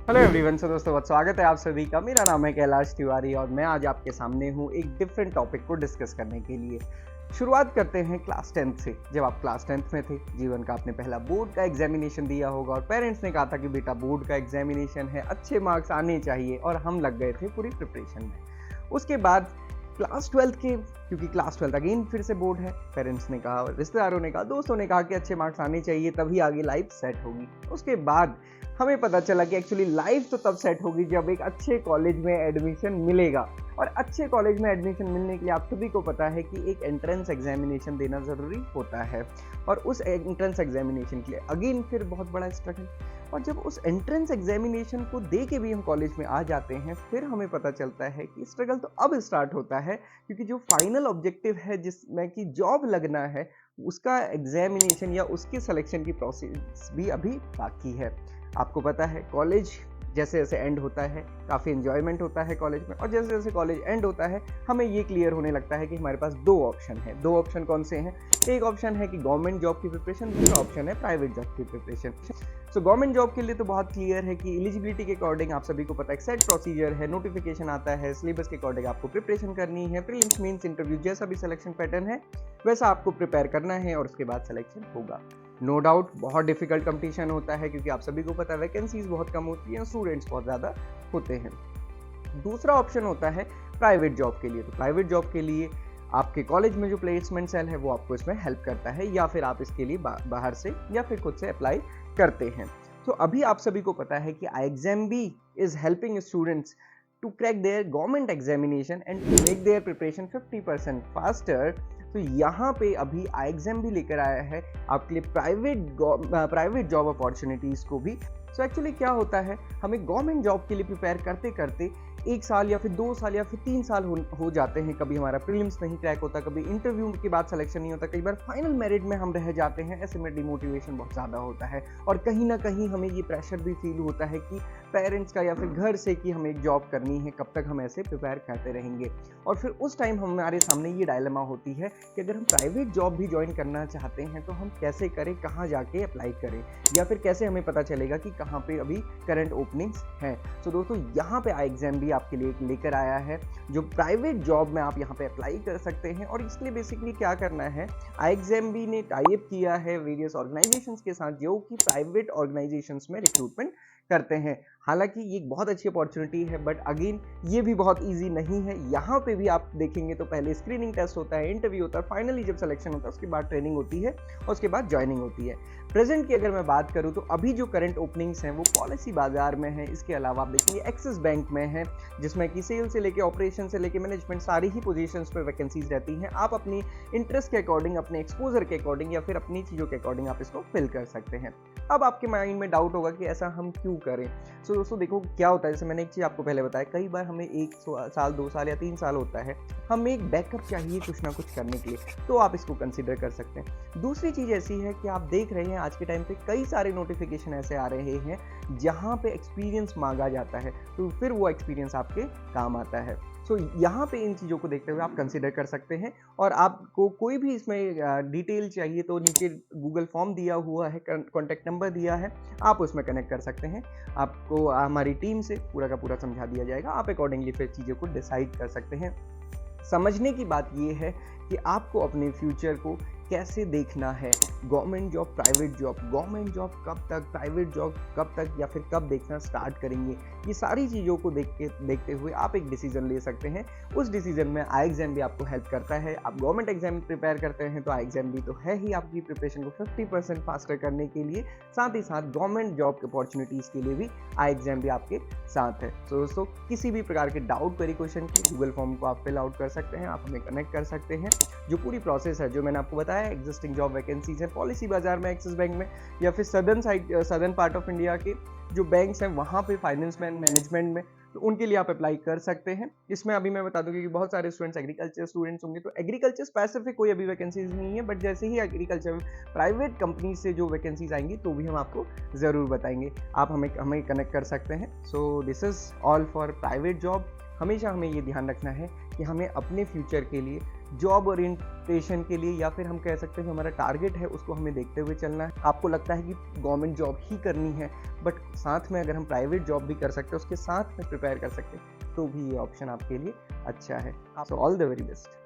Hello everyone. सो दोस्तों बहुत स्वागत है आप सभी का। मेरा नाम है कैलाश तिवारी और मैं आज आपके सामने हूँ एक डिफरेंट टॉपिक को डिस्कस करने के लिए। शुरुआत करते हैं क्लास 10th से। जब आप क्लास 10th में थे, जीवन का आपने पहला बोर्ड का एग्जामिनेशन दिया होगा और पेरेंट्स ने कहा था कि बेटा बोर्ड का एग्जामिनेशन है, अच्छे मार्क्स आने चाहिए, और हम लग गए थे पूरी प्रिपरेशन में। उसके बाद क्लास 12th के, क्योंकि क्लास 12th अगेन फिर से बोर्ड है, पेरेंट्स ने कहा, रिश्तेदारों ने कहा, दोस्तों ने कहा कि अच्छे मार्क्स आने चाहिए तभी आगे लाइफ सेट होगी। उसके बाद हमें पता चला कि एक्चुअली लाइफ तो तब सेट होगी जब एक अच्छे कॉलेज में एडमिशन मिलेगा। और अच्छे कॉलेज में एडमिशन मिलने के लिए आप सभी को पता है कि एक एंट्रेंस एग्जामिनेशन देना ज़रूरी होता है, और उस एंट्रेंस एग्जामिनेशन के लिए अगेन फिर बहुत बड़ा स्ट्रगल। और जब उस एंट्रेंस एग्जामिनेशन को दे के भी हम कॉलेज में आ जाते हैं, फिर हमें पता चलता है कि स्ट्रगल तो अब स्टार्ट होता है, क्योंकि जो फाइनल ऑब्जेक्टिव है जिसमें कि जॉब लगना है, उसका एग्जामिनेशन या उसके सिलेक्शन की प्रोसेस भी अभी बाकी है। आपको पता है कॉलेज जैसे जैसे एंड होता है काफ़ी एंजॉयमेंट होता है कॉलेज में, और जैसे जैसे कॉलेज एंड होता है हमें ये क्लियर होने लगता है कि हमारे पास दो ऑप्शन है। दो ऑप्शन कौन से हैं? एक ऑप्शन है कि गवर्नमेंट जॉब की प्रिपरेशन, दूसरा ऑप्शन है प्राइवेट जॉब की प्रिपरेशन। सो गवर्नमेंट जॉब के लिए तो बहुत क्लियर है कि एलिजिबिलिटी के अकॉर्डिंग आप सभी को पता है सेट प्रोसीजर है, नोटिफिकेशन आता है, सिलेबस के अकॉर्डिंग आपको प्रिपरेशन करनी है, प्रीलिम्स मेंस इंटरव्यू जैसा भी सिलेक्शन पैटर्न है वैसा आपको प्रिपेयर करना है और उसके बाद सिलेक्शन होगा। नो डाउट बहुत डिफिकल्ट कंपटीशन होता है, क्योंकि आप सभी को पता है वैकेंसीज बहुत कम होती हैं, स्टूडेंट्स बहुत ज़्यादा होते हैं। दूसरा ऑप्शन होता है प्राइवेट जॉब के लिए। तो प्राइवेट जॉब के लिए आपके कॉलेज में जो प्लेसमेंट सेल है वो आपको इसमें हेल्प करता है, या फिर आप इसके लिए बाहर से या फिर खुद से अप्लाई करते हैं। तो अभी आप सभी को पता है कि IXMB is helping students to crack their government examination and to make their preparation 50% faster। तो यहाँ पे अभी IXM भी लेकर आया है आपके लिए प्राइवेट जॉब अपॉर्चुनिटीज को भी। सो एक्चुअली क्या होता है, हमें गवर्नमेंट जॉब के लिए प्रिपेयर करते करते 1 साल या फिर 2 साल या फिर 3 साल हो जाते हैं। कभी हमारा प्रीलिम्स नहीं क्रैक होता, कभी इंटरव्यू के बाद सिलेक्शन नहीं होता, कई बार फाइनल मेरिट में हम रह जाते हैं। ऐसे में डिमोटिवेशन बहुत ज़्यादा होता है, और कहीं ना कहीं हमें ये प्रेशर भी फील होता है कि पेरेंट्स का या फिर घर से कि हमें एक जॉब करनी है, कब तक हम ऐसे प्रिपेयर करते रहेंगे। और फिर उस टाइम हमारे सामने ये डायलेमा होती है कि अगर हम प्राइवेट जॉब भी ज्वाइन करना चाहते हैं तो हम कैसे करें, कहाँ जाके अप्लाई करें, या फिर कैसे हमें पता चलेगा कि कहाँ पे अभी करंट ओपनिंग्स हैं। तो दोस्तों यहाँ पे IXM भी आपके लिए लेकर आया है जो प्राइवेट जॉब में आप यहाँ पे अप्लाई कर सकते हैं। और इसके लिए बेसिकली क्या करना है, IXMB ने टाई अप किया है वेरियस ऑर्गेनाइजेशंस के साथ जो कि प्राइवेट ऑर्गेनाइजेशंस में रिक्रूटमेंट करते हैं। हालांकि ये एक बहुत अच्छी अपॉर्चुनिटी है, बट अगेन ये भी बहुत इजी नहीं है। यहाँ पे भी आप देखेंगे तो पहले स्क्रीनिंग टेस्ट होता है, इंटरव्यू होता है, फाइनली जब सिलेक्शन होता है उसके बाद ट्रेनिंग होती है और उसके बाद ज्वाइनिंग होती है। प्रेजेंट की अगर मैं बात करूँ तो अभी जो करंट ओपनिंग्स हैं वो पॉलिसी बाजार में है। इसके अलावा आप देखेंगे एक्सिस बैंक में है, जिसमें कि सेल से लेके ऑपरेशन से लेके मैनेजमेंट सारी ही पोजीशंस पे वैकेंसीज रहती हैं। आप अपनी इंटरेस्ट के अकॉर्डिंग, अपने एक्सपोजर के अकॉर्डिंग या फिर अपनी चीज़ों के अकॉर्डिंग आप इसको फिल कर सकते हैं। अब आपके माइंड में डाउट होगा कि ऐसा हम क्यों करें। सो दोस्तों देखो क्या होता है, जैसे मैंने एक चीज़ आपको पहले बताया, कई बार हमें 1 साल 2 साल या 3 साल होता है, हमें एक बैकअप चाहिए कुछ ना कुछ करने के लिए, तो आप इसको कंसिडर कर सकते हैं। दूसरी चीज़ ऐसी है कि आप देख रहे हैं आज के टाइम पे कई सारे नोटिफिकेशन ऐसे आ रहे हैं जहाँ पे एक्सपीरियंस मांगा जाता है, तो फिर वो एक्सपीरियंस आपके काम आता है। सो यहाँ पे इन चीज़ों को देखते हुए आप कंसिडर कर सकते हैं। और आपको कोई भी इसमें डिटेल चाहिए तो नीचे गूगल फॉर्म दिया हुआ है, कॉन्टैक्ट नंबर दिया है, आप उसमें कनेक्ट कर सकते हैं। आपको हमारी टीम से पूरा का पूरा समझा दिया जाएगा, आप अकॉर्डिंगली फिर चीज़ों को डिसाइड कर सकते हैं। समझने की बात ये है कि आपको अपने फ्यूचर को कैसे देखना है, government job, private job, government job कब तक, प्राइवेट जॉब कब तक, या फिर कब देखना स्टार्ट करेंगे। ये सारी चीज़ों को देखते हुए आप एक डिसीजन ले सकते हैं। उस डिसीजन में IXM भी आपको हेल्प करता है। आप गवर्नमेंट एग्जाम प्रिपेयर करते हैं तो IXM भी तो है ही आपकी प्रिपरेशन को 50% फास्टर करने के लिए, साथ ही साथ गवर्नमेंट जॉब के अपॉर्चुनिटीज़ के लिए भी IXM भी आपके साथ है। तो दोस्तों किसी भी प्रकार के डाउट, क्वेरी, क्वेश्चन की गूगल फॉर्म को आप फिल आउट कर सकते हैं, आप हमें कनेक्ट कर सकते हैं। जो पूरी प्रोसेस है जो मैंने आपको बताया, एग्जिस्टिंग जॉब वैकेंसीज है पॉलिसी बाजार में, एक्सिस बैंक में, या फिर सदर्न पार्ट ऑफ इंडिया के जो बैंक्स हैं वहाँ पे फाइनेंस में, मैनेजमेंट में, तो उनके लिए आप अप्लाई कर सकते हैं। इसमें अभी मैं बता दूं कि बहुत सारे स्टूडेंट्स एग्रीकल्चर स्टूडेंट्स होंगे, तो एग्रीकल्चर स्पेसिफिक कोई अभी वैकेंसीज नहीं है, बट जैसे ही एग्रीकल्चर प्राइवेट कंपनी से जो वैकेंसीज आएंगी तो भी हम आपको ज़रूर बताएंगे। आप हमें कनेक्ट कर सकते हैं। So this is all for private job. हमेशा हमें ये ध्यान रखना है कि हमें अपने फ्यूचर के लिए जॉब ओरिएंटेशन के लिए, या फिर हम कह सकते हैं जो हमारा टारगेट है उसको हमें देखते हुए चलना है। आपको लगता है कि गवर्नमेंट जॉब ही करनी है, बट साथ में अगर हम प्राइवेट जॉब भी कर सकते हैं, उसके साथ में प्रिपेयर कर सकते हैं, तो भी ये ऑप्शन आपके लिए अच्छा है। So all the very best.